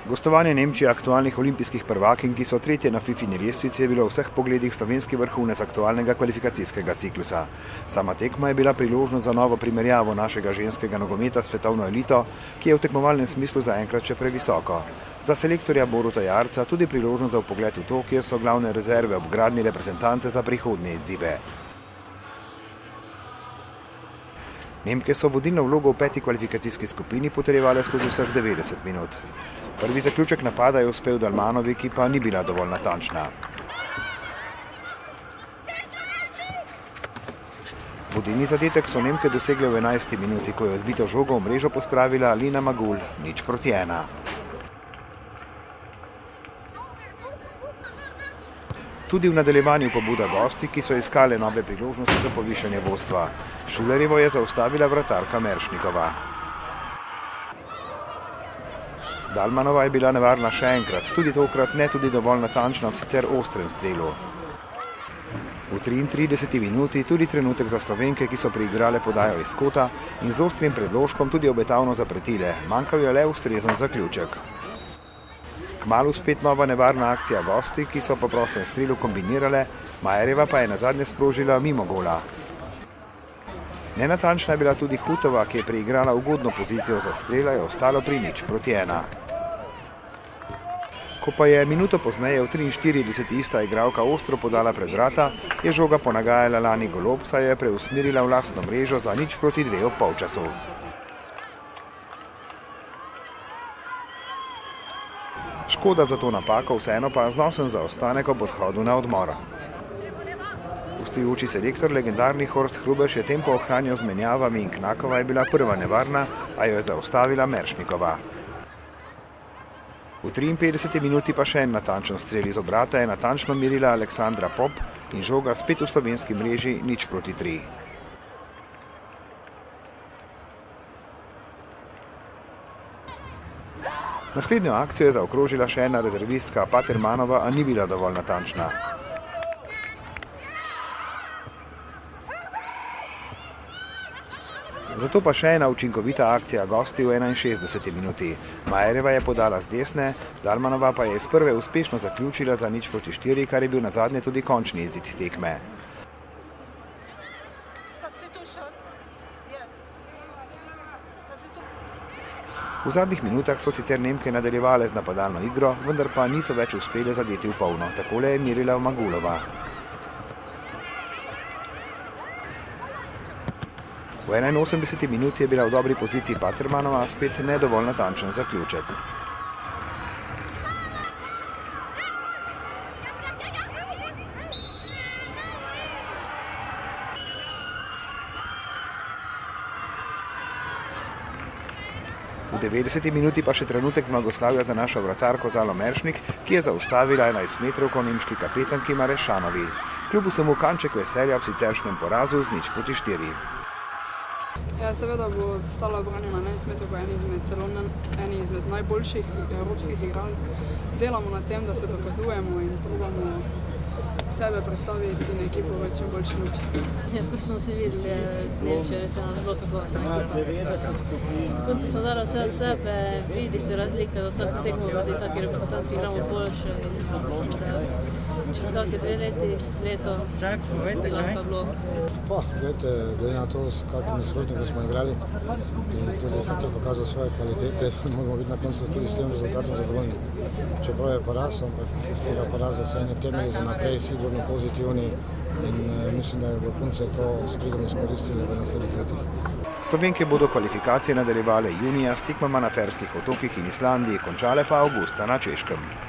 Gostovanje Nemčije aktualnih olimpijskih prvakinj, ki so tretje na FIFIni lestvici, je bilo v vseh pogledih slovenski vrhunec aktualnega kvalifikacijskega ciklusa. Sama tekma je bila priložnost za novo primerjavo našega ženskega nogometa s svetovno elito, ki je v tekmovalnem smislu zaenkrat še previsoko. Za selektorja Boruta Jarca tudi priložnost za vpogled v to, kje so glavne rezerve ob gradnji reprezentance za prihodnje izzive. Nemke so vodilno vlogo v peti kvalifikacijski skupini potrjevale skozi vseh 90 minut. Prvi zaključek napada je uspel Dalmanovi, ki pa ni bila dovolj natančna. Vodilni zadetek so Nemke dosegle v 11. minuti, ko je odbito žogo v mrežo pospravila Lina Magul, 0:1. Tudi v nadaljevanju pobuda gosti, ki so iskale nove priložnosti za povišanje vodstva. Šulerjevo je zaustavila vratarka Meršnikova. Dalmanova je bila nevarna še enkrat, tudi tokrat ne tudi dovolj natančna ob sicer ostrem strelu. V 33. minuti tudi trenutek za Slovenke, ki so priigrale podajo iz kota in z ostrim predložkom tudi obetavno zapretile. Manjkal je le ustrezen zaključek. Kmalu spet nova nevarna akcija gosti, ki so po prostem strelu kombinirale, Majerjeva pa je nazadnje sprožila mimo gola. Nenatančna je bila tudi Hutova, ki je preigrala ugodno pozicijo za strela, je ostalo pri 0:1. Ko pa je minuto pozneje v 43. ista igralka ostro podala pred vrata, je žoga ponagajala Lani Golob, saj je preusmerila v lastno mrežo za 0:2 ob polčasu. Škoda za to napako, vseeno pa znosen zaostanek ob odhodu na odmor. Gostujoči selektor, legendarni Horst Hrubesch, je tempo ohranjal z menjavami in Knakova je bila prva nevarna, a jo je zaustavila Meršnikova. V 53. minuti pa še en natančen strel iz obrata je natančno merila Aleksandra Pop in žoga spet v slovenski mreži 0:3. Naslednjo akcijo je zaokrožila še ena rezervistka Patermanova, a ni bila dovolj natančna. Zato pa še ena učinkovita akcija gosti v 61. minuti. Majerjeva je podala z desne, Dalmanova pa je iz prve uspešno zaključila za 0:4, kar je bil nazadnje tudi končni izid tekme. V zadnjih minutah so sicer Nemke nadaljevale z napadalno igro, vendar pa niso več uspele zadeti v polno. Takole je merila Magulova. V 81. minuti je bila v dobri poziciji Patermanova, spet ne dovolj natančen zaključek. V 90. minuti pa še trenutek zmagoslavja za našo vratarko Zalo Meršnik, ki je zaustavila 11-metrovko nemški kapetanki Marešanovi. Kljub vsemu kanček veselja ob siceršnjem porazu z 0:4. Ja, seveda bo stala obranjena 11-metrovka, eni izmed najboljših evropskih igralk. Delamo na tem, da se dokazujemo in probamo sebe predstaviti in ekipo v čim boljši luči. Ja, ko smo se videli, Nemčija je res ena zelo kakovostna ekipa. Konci smo dali vse od sebe, vidi se razlika, da vsako tekmo proti taki reprezentanci igramo boljše. Mislim, da čez kakšne 2 leto bi lahko bilo. Pa, glede na to, s kakimi nasprotniki smo igrali in tudi kako je pokazal svoje kvalitete, moramo biti na koncu tudi s tem rezultatom zadovoljni. Čeprav je poraz, ampak iz tega poraza so eni temelji za naprej sigurno pozitivni in mislim, da je vrhunce to s pridom izkoristili v naslednjih letih. Slovenke bodo kvalifikacije nadaljevale junija s tekmama na Ferskih otokih in Islandiji, končale pa avgusta na Češkem.